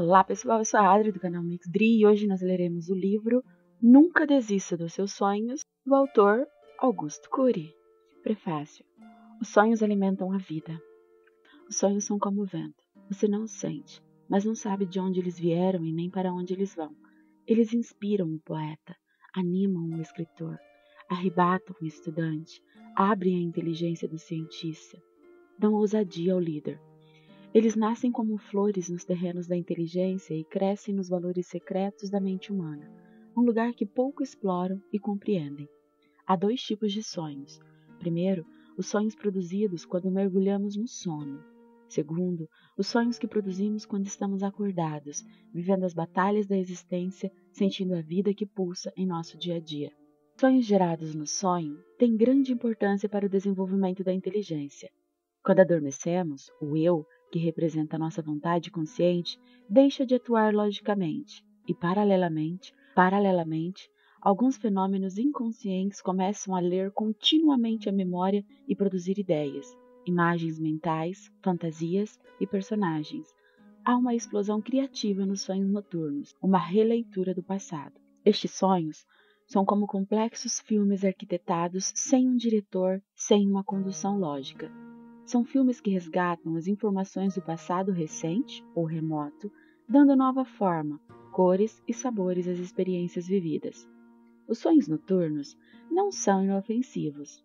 Olá pessoal, eu sou a Adri do canal Mixdri e hoje nós leremos o livro Nunca Desista dos Seus Sonhos, do autor Augusto Cury. Prefácio. Os sonhos alimentam a vida. Os sonhos são como o vento. Você não os sente, mas não sabe de onde eles vieram e nem para onde eles vão. Eles inspiram o poeta, animam o escritor, arrebatam o estudante, abrem a inteligência do cientista, dão ousadia ao líder. Eles nascem como flores nos terrenos da inteligência e crescem nos valores secretos da mente humana, um lugar que pouco exploram e compreendem. Há dois tipos de sonhos. Primeiro, os sonhos produzidos quando mergulhamos no sono. Segundo, os sonhos que produzimos quando estamos acordados, vivendo as batalhas da existência, sentindo a vida que pulsa em nosso dia a dia. Sonhos gerados no sonho têm grande importância para o desenvolvimento da inteligência. Quando adormecemos, o eu, que representa a nossa vontade consciente, deixa de atuar logicamente e, paralelamente, alguns fenômenos inconscientes começam a ler continuamente a memória e produzir ideias, imagens mentais, fantasias e personagens. Há uma explosão criativa nos sonhos noturnos, uma releitura do passado. Estes sonhos são como complexos filmes arquitetados sem um diretor, sem uma condução lógica. São filmes que resgatam as informações do passado recente ou remoto, dando nova forma, cores e sabores às experiências vividas. Os sonhos noturnos não são inofensivos,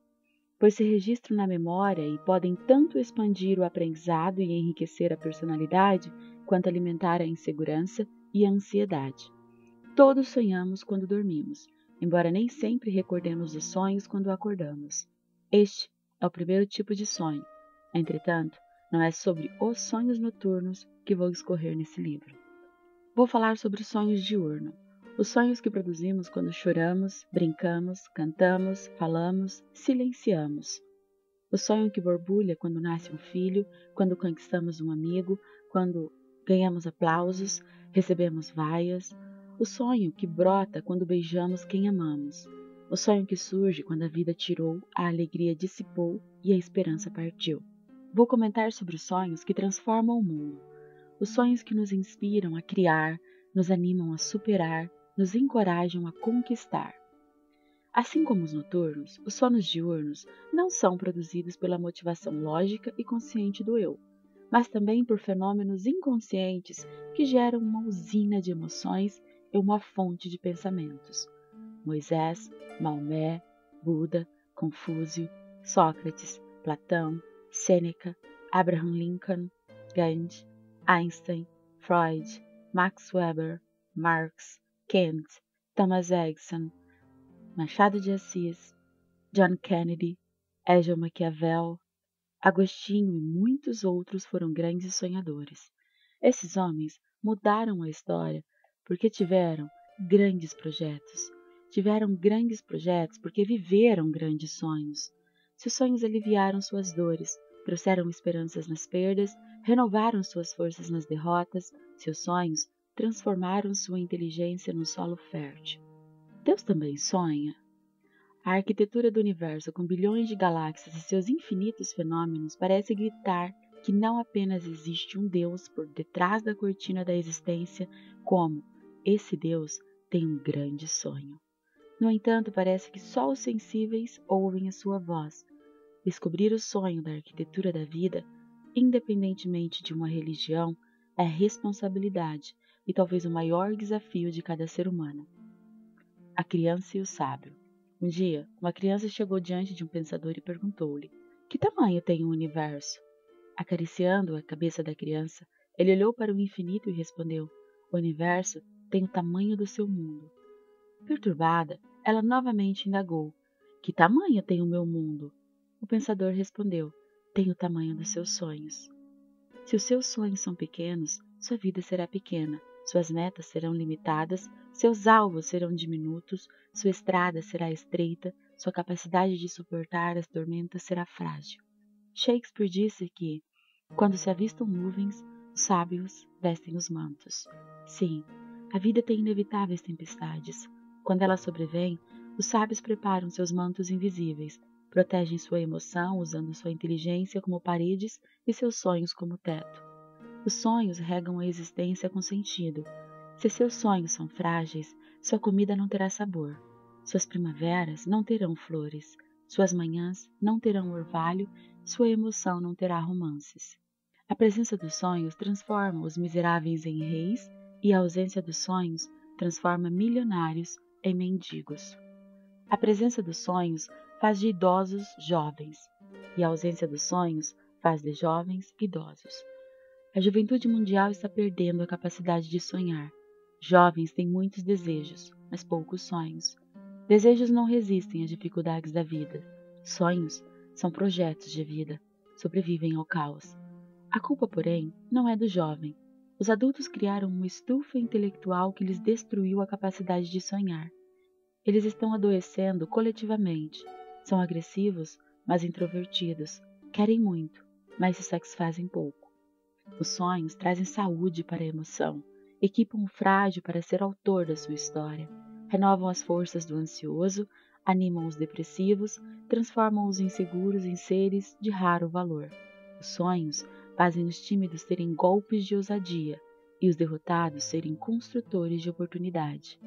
pois se registram na memória e podem tanto expandir o aprendizado e enriquecer a personalidade, quanto alimentar a insegurança e a ansiedade. Todos sonhamos quando dormimos, embora nem sempre recordemos os sonhos quando acordamos. Este é o primeiro tipo de sonho. Entretanto, não é sobre os sonhos noturnos que vou discorrer nesse livro. Vou falar sobre os sonhos diurnos, os sonhos que produzimos quando choramos, brincamos, cantamos, falamos, silenciamos. O sonho que borbulha quando nasce um filho, quando conquistamos um amigo, quando ganhamos aplausos, recebemos vaias. O sonho que brota quando beijamos quem amamos. O sonho que surge quando a vida tirou, a alegria dissipou e a esperança partiu. Vou comentar sobre os sonhos que transformam o mundo, os sonhos que nos inspiram a criar, nos animam a superar, nos encorajam a conquistar. Assim como os noturnos, os sonhos diurnos não são produzidos pela motivação lógica e consciente do eu, mas também por fenômenos inconscientes que geram uma usina de emoções e uma fonte de pensamentos. Moisés, Maomé, Buda, Confúcio, Sócrates, Platão, Sêneca, Abraham Lincoln, Gandhi, Einstein, Freud, Max Weber, Marx, Kant, Thomas Edison, Machado de Assis, John Kennedy, Hergel Maquiavel, Agostinho e muitos outros foram grandes sonhadores. Esses homens mudaram a história porque tiveram grandes projetos. Tiveram grandes projetos porque viveram grandes sonhos. Seus sonhos aliviaram suas dores, trouxeram esperanças nas perdas, renovaram suas forças nas derrotas. Seus sonhos transformaram sua inteligência no solo fértil. Deus também sonha? A arquitetura do universo, com bilhões de galáxias e seus infinitos fenômenos, parece gritar que não apenas existe um Deus por detrás da cortina da existência, como esse Deus tem um grande sonho. No entanto, parece que só os sensíveis ouvem a sua voz. Descobrir o sonho da arquitetura da vida, independentemente de uma religião, é responsabilidade e talvez o maior desafio de cada ser humano. A criança e o sábio. Um dia, uma criança chegou diante de um pensador e perguntou-lhe: que tamanho tem o universo? Acariciando a cabeça da criança, ele olhou para o infinito e respondeu: o universo tem o tamanho do seu mundo. Perturbada, ela novamente indagou: que tamanho tem o meu mundo? O pensador respondeu: tem o tamanho dos seus sonhos. Se os seus sonhos são pequenos, sua vida será pequena, suas metas serão limitadas, seus alvos serão diminutos, sua estrada será estreita, sua capacidade de suportar as tormentas será frágil. Shakespeare disse que, quando se avistam nuvens, os sábios vestem os mantos. Sim, a vida tem inevitáveis tempestades. Quando elas sobrevêm, os sábios preparam seus mantos invisíveis, protegem sua emoção usando sua inteligência como paredes e seus sonhos como teto. Os sonhos regam a existência com sentido. Se seus sonhos são frágeis, sua comida não terá sabor. Suas primaveras não terão flores. Suas manhãs não terão orvalho. Sua emoção não terá romances. A presença dos sonhos transforma os miseráveis em reis e a ausência dos sonhos transforma milionários em mendigos. A presença dos sonhos faz de idosos jovens e a ausência dos sonhos faz de jovens idosos. A juventude mundial está perdendo a capacidade de sonhar. Jovens têm muitos desejos, mas poucos sonhos. Desejos não resistem às dificuldades da vida. Sonhos são projetos de vida, sobrevivem ao caos. A culpa, porém, não é do jovem. Os adultos criaram uma estufa intelectual que lhes destruiu a capacidade de sonhar. Eles estão adoecendo coletivamente. São agressivos, mas introvertidos. Querem muito, mas se satisfazem pouco. Os sonhos trazem saúde para a emoção, equipam o frágil para ser autor da sua história, renovam as forças do ansioso, animam os depressivos, transformam os inseguros em seres de raro valor. Os sonhos fazem os tímidos terem golpes de ousadia e os derrotados serem construtores de oportunidade.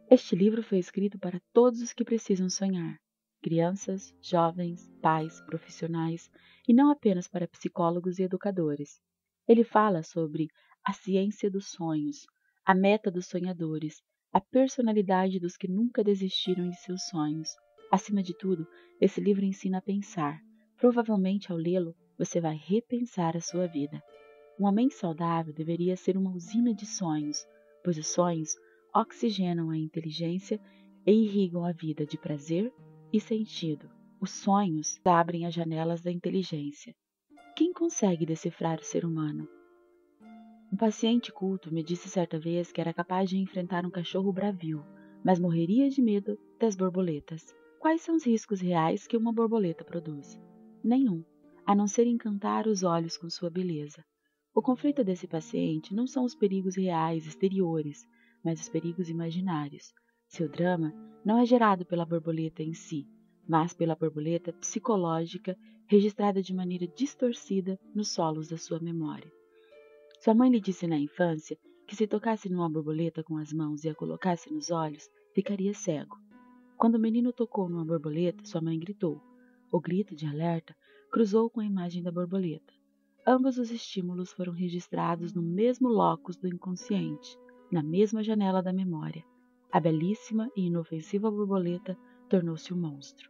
Este livro foi escrito para todos os que precisam sonhar, crianças, jovens, pais, profissionais, e não apenas para psicólogos e educadores. Ele fala sobre a ciência dos sonhos, a meta dos sonhadores, a personalidade dos que nunca desistiram de seus sonhos. Acima de tudo, esse livro ensina a pensar. Provavelmente, ao lê-lo, você vai repensar a sua vida. Uma mente saudável deveria ser uma usina de sonhos, pois os sonhos oxigenam a inteligência e irrigam a vida de prazer e sentido. Os sonhos abrem as janelas da inteligência. Quem consegue decifrar o ser humano? Um paciente culto me disse certa vez que era capaz de enfrentar um cachorro bravio, mas morreria de medo das borboletas. Quais são os riscos reais que uma borboleta produz? Nenhum, a não ser encantar os olhos com sua beleza. O conflito desse paciente não são os perigos reais exteriores, mas os perigos imaginários. Seu drama não é gerado pela borboleta em si, mas pela borboleta psicológica registrada de maneira distorcida nos solos da sua memória. Sua mãe lhe disse na infância que se tocasse numa borboleta com as mãos e a colocasse nos olhos, ficaria cego. Quando o menino tocou numa borboleta, sua mãe gritou. O grito de alerta cruzou com a imagem da borboleta. Ambos os estímulos foram registrados no mesmo locus do inconsciente, na mesma janela da memória. A belíssima e inofensiva borboleta tornou-se um monstro.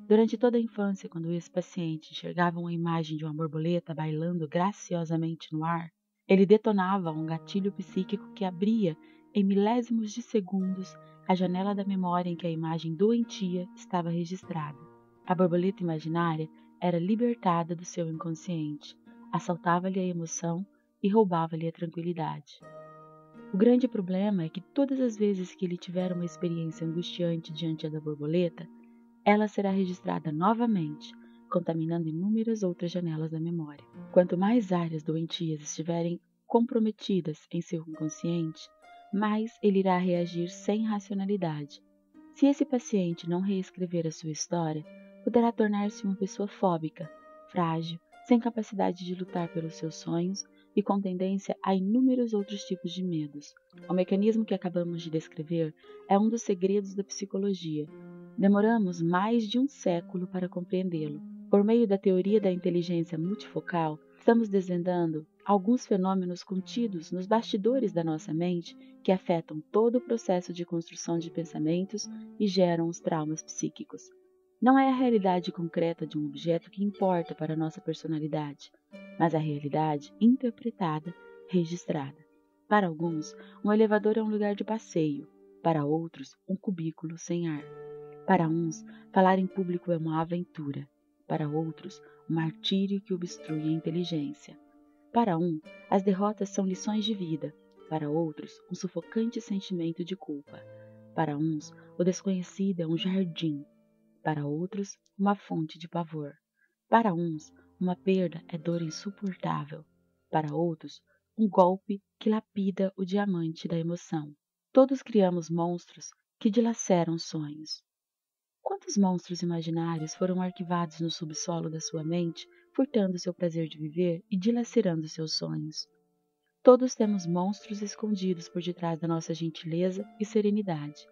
Durante toda a infância, quando esse paciente enxergava uma imagem de uma borboleta bailando graciosamente no ar, ele detonava um gatilho psíquico que abria, em milésimos de segundos, a janela da memória em que a imagem doentia estava registrada. A borboleta imaginária era libertada do seu inconsciente, assaltava-lhe a emoção e roubava-lhe a tranquilidade. O grande problema é que todas as vezes que ele tiver uma experiência angustiante diante da borboleta, ela será registrada novamente, contaminando inúmeras outras janelas da memória. Quanto mais áreas doentias estiverem comprometidas em seu inconsciente, mais ele irá reagir sem racionalidade. Se esse paciente não reescrever a sua história, poderá tornar-se uma pessoa fóbica, frágil, sem capacidade de lutar pelos seus sonhos e com tendência a inúmeros outros tipos de medos. O mecanismo que acabamos de descrever é um dos segredos da psicologia. Demoramos mais de um século para compreendê-lo. Por meio da teoria da inteligência multifocal, estamos desvendando alguns fenômenos contidos nos bastidores da nossa mente que afetam todo o processo de construção de pensamentos e geram os traumas psíquicos. Não é a realidade concreta de um objeto que importa para a nossa personalidade, mas a realidade interpretada, registrada. Para alguns, um elevador é um lugar de passeio, para outros, um cubículo sem ar. Para uns, falar em público é uma aventura, para outros, um martírio que obstrui a inteligência. Para um, as derrotas são lições de vida, para outros, um sufocante sentimento de culpa. Para uns, o desconhecido é um jardim, para outros, uma fonte de pavor. Para uns, uma perda é dor insuportável, para outros, um golpe que lapida o diamante da emoção. Todos criamos monstros que dilaceram sonhos. Quantos monstros imaginários foram arquivados no subsolo da sua mente, furtando seu prazer de viver e dilacerando seus sonhos? Todos temos monstros escondidos por detrás da nossa gentileza e serenidade.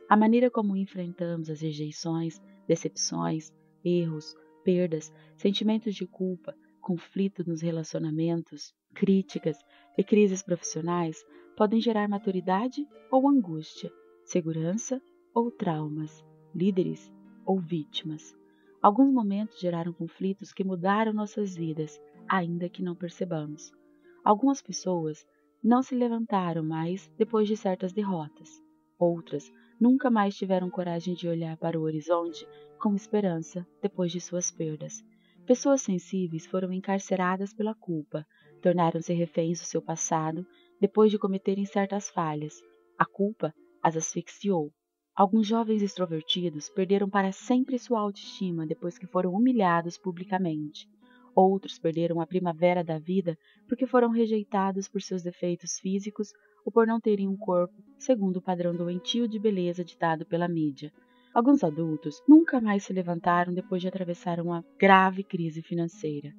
A maneira como enfrentamos as rejeições, decepções, erros, perdas, sentimentos de culpa, conflito nos relacionamentos, críticas e crises profissionais podem gerar maturidade ou angústia, segurança ou traumas, líderes ou vítimas. Alguns momentos geraram conflitos que mudaram nossas vidas, ainda que não percebamos. Algumas pessoas não se levantaram mais depois de certas derrotas. Outras nunca mais tiveram coragem de olhar para o horizonte com esperança depois de suas perdas. Pessoas sensíveis foram encarceradas pela culpa, tornaram-se reféns do seu passado depois de cometerem certas falhas. A culpa as asfixiou. Alguns jovens extrovertidos perderam para sempre sua autoestima depois que foram humilhados publicamente. Outros perderam a primavera da vida porque foram rejeitados por seus defeitos físicos ou por não terem um corpo segundo o padrão doentio de beleza ditado pela mídia. Alguns adultos nunca mais se levantaram depois de atravessar uma grave crise financeira.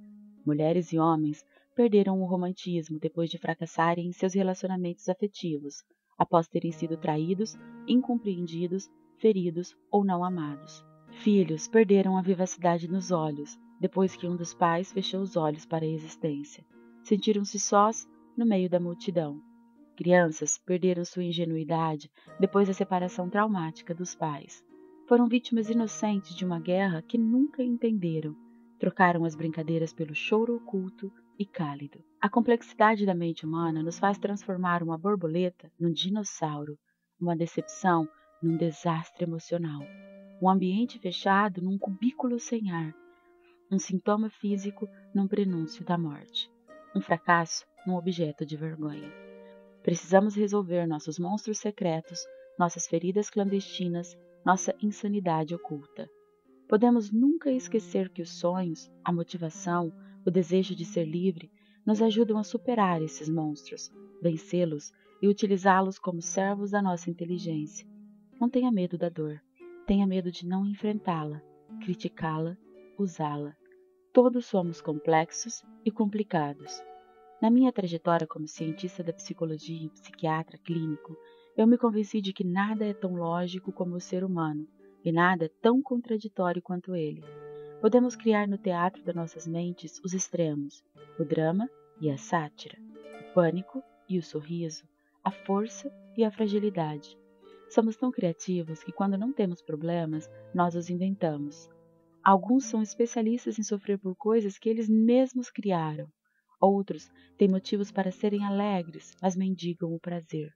Mulheres e homens perderam o romantismo depois de fracassarem em seus relacionamentos afetivos, após terem sido traídos, incompreendidos, feridos ou não amados. Filhos perderam a vivacidade nos olhos depois que um dos pais fechou os olhos para a existência. Sentiram-se sós no meio da multidão. Crianças perderam sua ingenuidade depois da separação traumática dos pais. Foram vítimas inocentes de uma guerra que nunca entenderam. Trocaram as brincadeiras pelo choro oculto e cálido. A complexidade da mente humana nos faz transformar uma borboleta num dinossauro, uma decepção num desastre emocional, um ambiente fechado num cubículo sem ar, um sintoma físico num prenúncio da morte, um fracasso num objeto de vergonha. Precisamos resolver nossos monstros secretos, nossas feridas clandestinas, nossa insanidade oculta. Podemos nunca esquecer que os sonhos, a motivação, o desejo de ser livre nos ajudam a superar esses monstros, vencê-los e utilizá-los como servos da nossa inteligência. Não tenha medo da dor, tenha medo de não enfrentá-la, criticá-la, usá-la. Todos somos complexos e complicados. Na minha trajetória como cientista da psicologia e psiquiatra clínico, eu me convenci de que nada é tão lógico como o ser humano e nada é tão contraditório quanto ele. Podemos criar no teatro das nossas mentes os extremos, o drama e a sátira, o pânico e o sorriso, a força e a fragilidade. Somos tão criativos que quando não temos problemas, nós os inventamos. Alguns são especialistas em sofrer por coisas que eles mesmos criaram. Outros têm motivos para serem alegres, mas mendigam o prazer.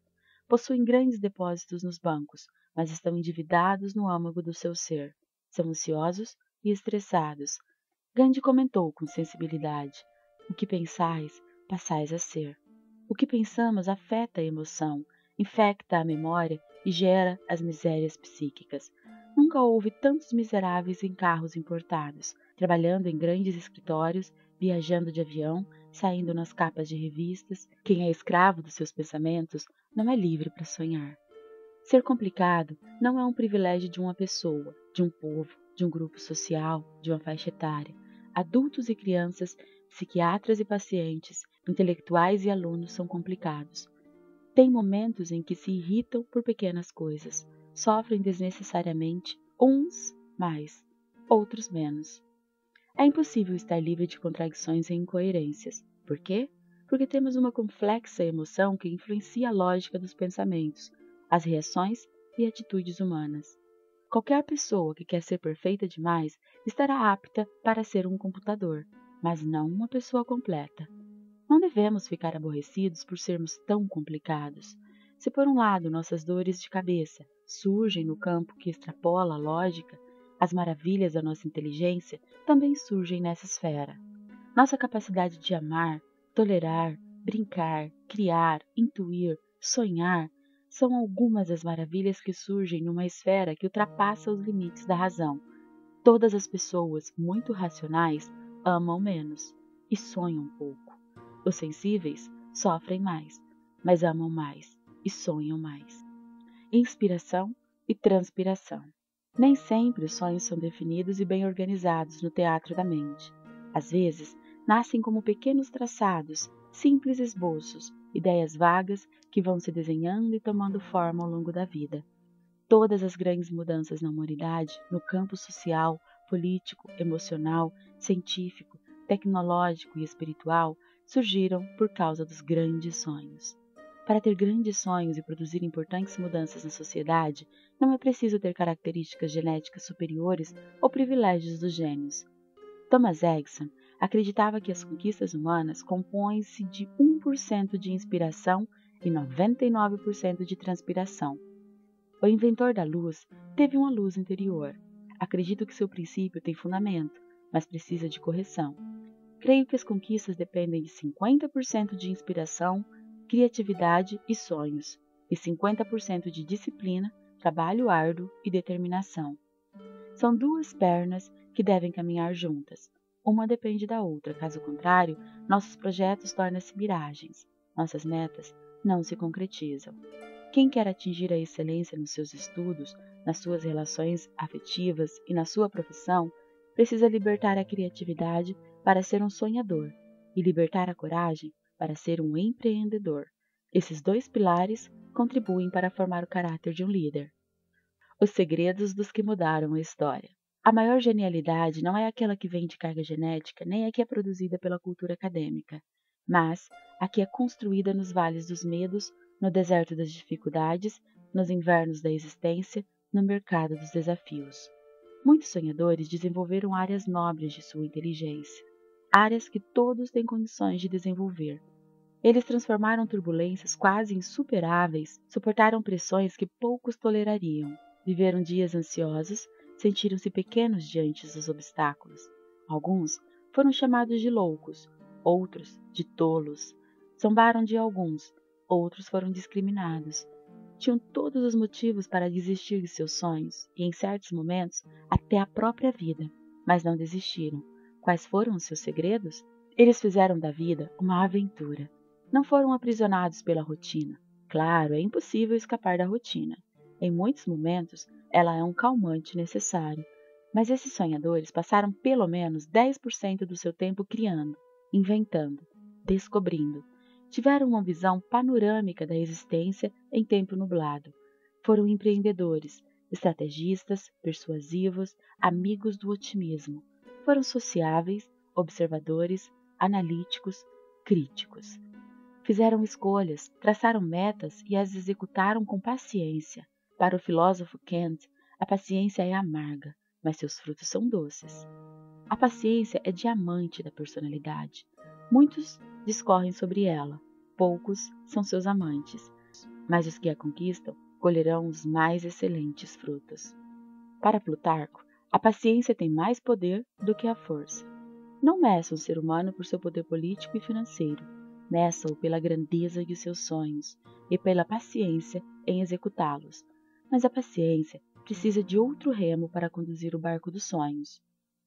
Possuem grandes depósitos nos bancos, mas estão endividados no âmago do seu ser. São ansiosos e estressados. Gandhi comentou com sensibilidade: o que pensais, passais a ser. O que pensamos afeta a emoção, infecta a memória e gera as misérias psíquicas. Nunca houve tantos miseráveis em carros importados, trabalhando em grandes escritórios, viajando de avião, saindo nas capas de revistas. Quem é escravo dos seus pensamentos não é livre para sonhar. Ser complicado não é um privilégio de uma pessoa, de um povo, de um grupo social, de uma faixa etária. Adultos e crianças, psiquiatras e pacientes, intelectuais e alunos são complicados. Tem momentos em que se irritam por pequenas coisas, sofrem desnecessariamente, uns mais, outros menos. É impossível estar livre de contradições e incoerências. Por quê? Porque temos uma complexa emoção que influencia a lógica dos pensamentos, as reações e atitudes humanas. Qualquer pessoa que quer ser perfeita demais estará apta para ser um computador, mas não uma pessoa completa. Não devemos ficar aborrecidos por sermos tão complicados. Se por um lado nossas dores de cabeça surgem no campo que extrapola a lógica, as maravilhas da nossa inteligência também surgem nessa esfera. Nossa capacidade de amar, tolerar, brincar, criar, intuir, sonhar são algumas das maravilhas que surgem numa esfera que ultrapassa os limites da razão. Todas as pessoas muito racionais amam menos e sonham pouco. Os sensíveis sofrem mais, mas amam mais e sonham mais. Inspiração e transpiração. Nem sempre os sonhos são definidos e bem organizados no teatro da mente. Às vezes, nascem como pequenos traçados, simples esboços, ideias vagas que vão se desenhando e tomando forma ao longo da vida. Todas as grandes mudanças na humanidade, no campo social, político, emocional, científico, tecnológico e espiritual, surgiram por causa dos grandes sonhos. Para ter grandes sonhos e produzir importantes mudanças na sociedade, não é preciso ter características genéticas superiores ou privilégios dos gênios. Thomas Edison acreditava que as conquistas humanas compõem-se de 1% de inspiração e 99% de transpiração. O inventor da luz teve uma luz interior. Acredito que seu princípio tem fundamento, mas precisa de correção. Creio que as conquistas dependem de 50% de inspiração, criatividade e sonhos, e 50% de disciplina, trabalho árduo e determinação. São duas pernas que devem caminhar juntas. Uma depende da outra, caso contrário, nossos projetos tornam-se miragens. Nossas metas não se concretizam. Quem quer atingir a excelência nos seus estudos, nas suas relações afetivas e na sua profissão, precisa libertar a criatividade para ser um sonhador e libertar a coragem para ser um empreendedor. Esses dois pilares contribuem para formar o caráter de um líder. Os segredos dos que mudaram a história. A maior genialidade não é aquela que vem de carga genética, nem a que é produzida pela cultura acadêmica, mas a que é construída nos vales dos medos, no deserto das dificuldades, nos invernos da existência, no mercado dos desafios. Muitos sonhadores desenvolveram áreas nobres de sua inteligência, áreas que todos têm condições de desenvolver. Eles transformaram turbulências quase insuperáveis, suportaram pressões que poucos tolerariam, viveram dias ansiosos, sentiram-se pequenos diante dos obstáculos. Alguns foram chamados de loucos, outros de tolos. Zombaram de alguns, outros foram discriminados. Tinham todos os motivos para desistir de seus sonhos e, em certos momentos, até a própria vida, mas não desistiram. Quais foram os seus segredos? Eles fizeram da vida uma aventura. Não foram aprisionados pela rotina. Claro, é impossível escapar da rotina. Em muitos momentos, ela é um calmante necessário. Mas esses sonhadores passaram pelo menos 10% do seu tempo criando, inventando, descobrindo. Tiveram uma visão panorâmica da existência em tempo nublado. Foram empreendedores, estrategistas, persuasivos, amigos do otimismo. Foram sociáveis, observadores, analíticos, críticos. Fizeram escolhas, traçaram metas e as executaram com paciência. Para o filósofo Kant, a paciência é amarga, mas seus frutos são doces. A paciência é diamante da personalidade. Muitos discorrem sobre ela, poucos são seus amantes, mas os que a conquistam colherão os mais excelentes frutos. Para Plutarco, a paciência tem mais poder do que a força. Não meça um ser humano por seu poder político e financeiro, meça-o pela grandeza de seus sonhos e pela paciência em executá-los. Mas a paciência precisa de outro remo para conduzir o barco dos sonhos.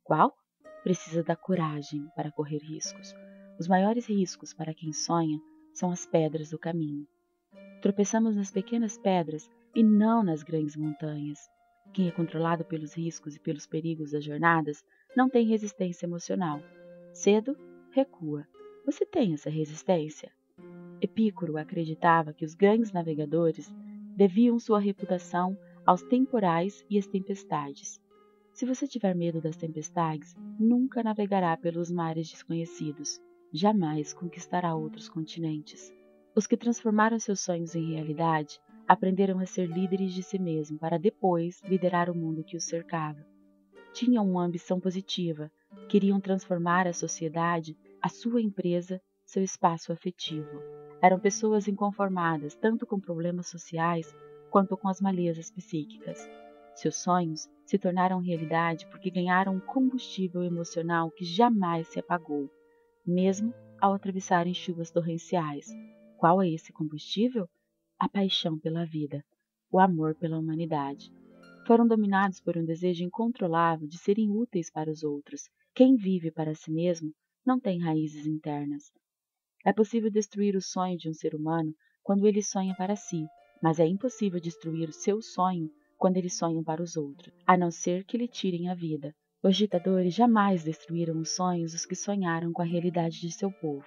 Qual? Precisa da coragem para correr riscos. Os maiores riscos para quem sonha são as pedras do caminho. Tropeçamos nas pequenas pedras e não nas grandes montanhas. Quem é controlado pelos riscos e pelos perigos das jornadas não tem resistência emocional. Cedo, recua. Você tem essa resistência? Epicuro acreditava que os grandes navegadores deviam sua reputação aos temporais e às tempestades. Se você tiver medo das tempestades, nunca navegará pelos mares desconhecidos. Jamais conquistará outros continentes. Os que transformaram seus sonhos em realidade aprenderam a ser líderes de si mesmos para depois liderar o mundo que os cercava. Tinham uma ambição positiva, queriam transformar a sociedade, a sua empresa, seu espaço afetivo. Eram pessoas inconformadas tanto com problemas sociais quanto com as malezas psíquicas. Seus sonhos se tornaram realidade porque ganharam um combustível emocional que jamais se apagou, mesmo ao atravessarem chuvas torrenciais. Qual é esse combustível? A paixão pela vida, o amor pela humanidade. Foram dominados por um desejo incontrolável de serem úteis para os outros. Quem vive para si mesmo não tem raízes internas. É possível destruir o sonho de um ser humano quando ele sonha para si, mas é impossível destruir o seu sonho quando eles sonham para os outros, a não ser que lhe tirem a vida. Os ditadores jamais destruíram os sonhos dos que sonharam com a realidade de seu povo.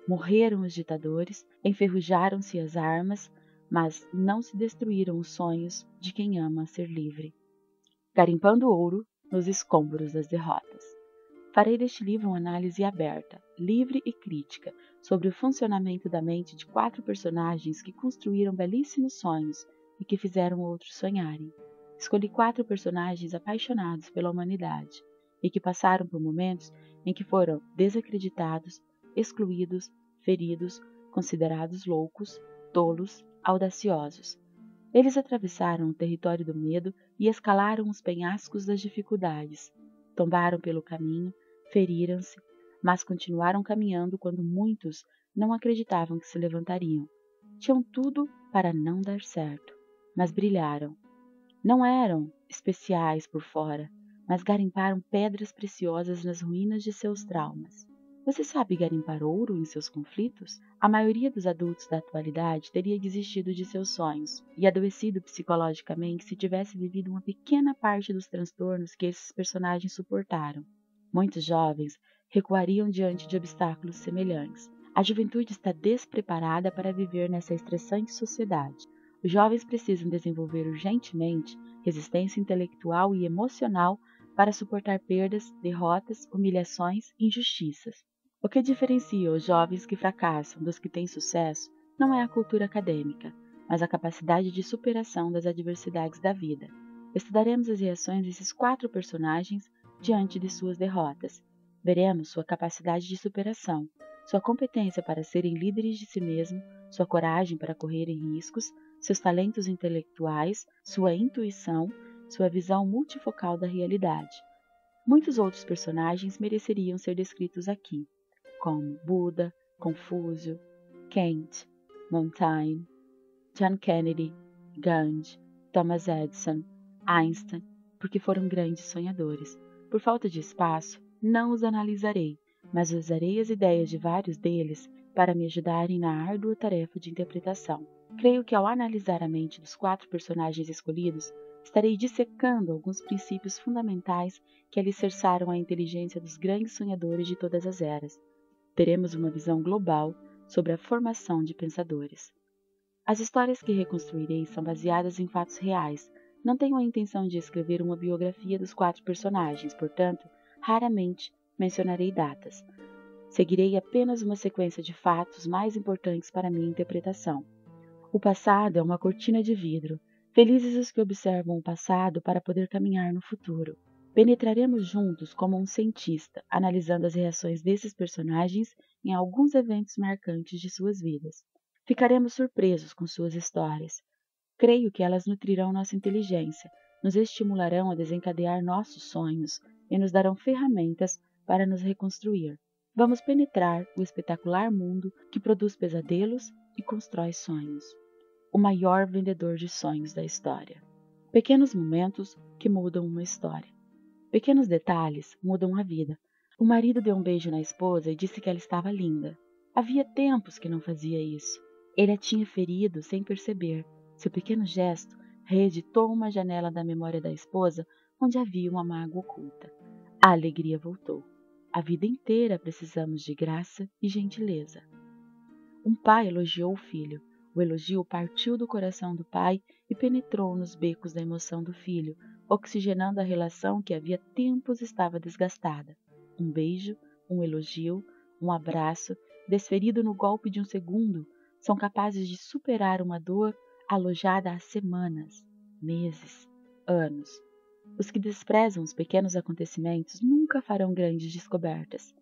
Morreram os ditadores, enferrujaram-se as armas, mas não se destruíram os sonhos de quem ama ser livre. Garimpando ouro nos escombros das derrotas. Farei deste livro uma análise aberta, livre e crítica, sobre o funcionamento da mente de 4 personagens que construíram belíssimos sonhos e que fizeram outros sonharem. Escolhi 4 personagens apaixonados pela humanidade e que passaram por momentos em que foram desacreditados, excluídos, feridos, considerados loucos, tolos, audaciosos. Eles atravessaram o território do medo e escalaram os penhascos das dificuldades. Tombaram pelo caminho, feriram-se, mas continuaram caminhando quando muitos não acreditavam que se levantariam. Tinham tudo para não dar certo, mas brilharam. Não eram especiais por fora, mas garimparam pedras preciosas nas ruínas de seus traumas. Você sabe garimpar ouro em seus conflitos? A maioria dos adultos da atualidade teria desistido de seus sonhos e adoecido psicologicamente se tivesse vivido uma pequena parte dos transtornos que esses personagens suportaram. Muitos jovens recuariam diante de obstáculos semelhantes. A juventude está despreparada para viver nessa estressante sociedade. Os jovens precisam desenvolver urgentemente resistência intelectual e emocional para suportar perdas, derrotas, humilhações e injustiças. O que diferencia os jovens que fracassam dos que têm sucesso não é a cultura acadêmica, mas a capacidade de superação das adversidades da vida. Estudaremos as reações desses 4 personagens diante de suas derrotas. Veremos sua capacidade de superação, sua competência para serem líderes de si mesmo, sua coragem para correrem riscos, seus talentos intelectuais, sua intuição, sua visão multifocal da realidade. Muitos outros personagens mereceriam ser descritos aqui, como Buda, Confúcio, Kant, Montaigne, John Kennedy, Gandhi, Thomas Edison, Einstein, porque foram grandes sonhadores. Por falta de espaço, não os analisarei, mas usarei as ideias de vários deles para me ajudarem na árdua tarefa de interpretação. Creio que ao analisar a mente dos 4 personagens escolhidos, estarei dissecando alguns princípios fundamentais que alicerçaram a inteligência dos grandes sonhadores de todas as eras. Teremos uma visão global sobre a formação de pensadores. As histórias que reconstruirei são baseadas em fatos reais. Não tenho a intenção de escrever uma biografia dos 4 personagens, portanto, raramente mencionarei datas. Seguirei apenas uma sequência de fatos mais importantes para minha interpretação. O passado é uma cortina de vidro. Felizes os que observam o passado para poder caminhar no futuro. Penetraremos juntos como um cientista, analisando as reações desses personagens em alguns eventos marcantes de suas vidas. Ficaremos surpresos com suas histórias. Creio que elas nutrirão nossa inteligência, nos estimularão a desencadear nossos sonhos e nos darão ferramentas para nos reconstruir. Vamos penetrar o espetacular mundo que produz pesadelos e constrói sonhos. O maior vendedor de sonhos da história. Pequenos momentos que mudam uma história. Pequenos detalhes mudam a vida. O marido deu um beijo na esposa e disse que ela estava linda. Havia tempos que não fazia isso. Ele a tinha ferido sem perceber. Seu pequeno gesto reeditou uma janela da memória da esposa onde havia uma mágoa oculta. A alegria voltou. A vida inteira precisamos de graça e gentileza. Um pai elogiou o filho. O elogio partiu do coração do pai e penetrou nos becos da emoção do filho, oxigenando a relação que havia tempos estava desgastada. Um beijo, um elogio, um abraço, desferido no golpe de um segundo, são capazes de superar uma dor alojada há semanas, meses, anos. Os que desprezam os pequenos acontecimentos nunca farão grandes descobertas.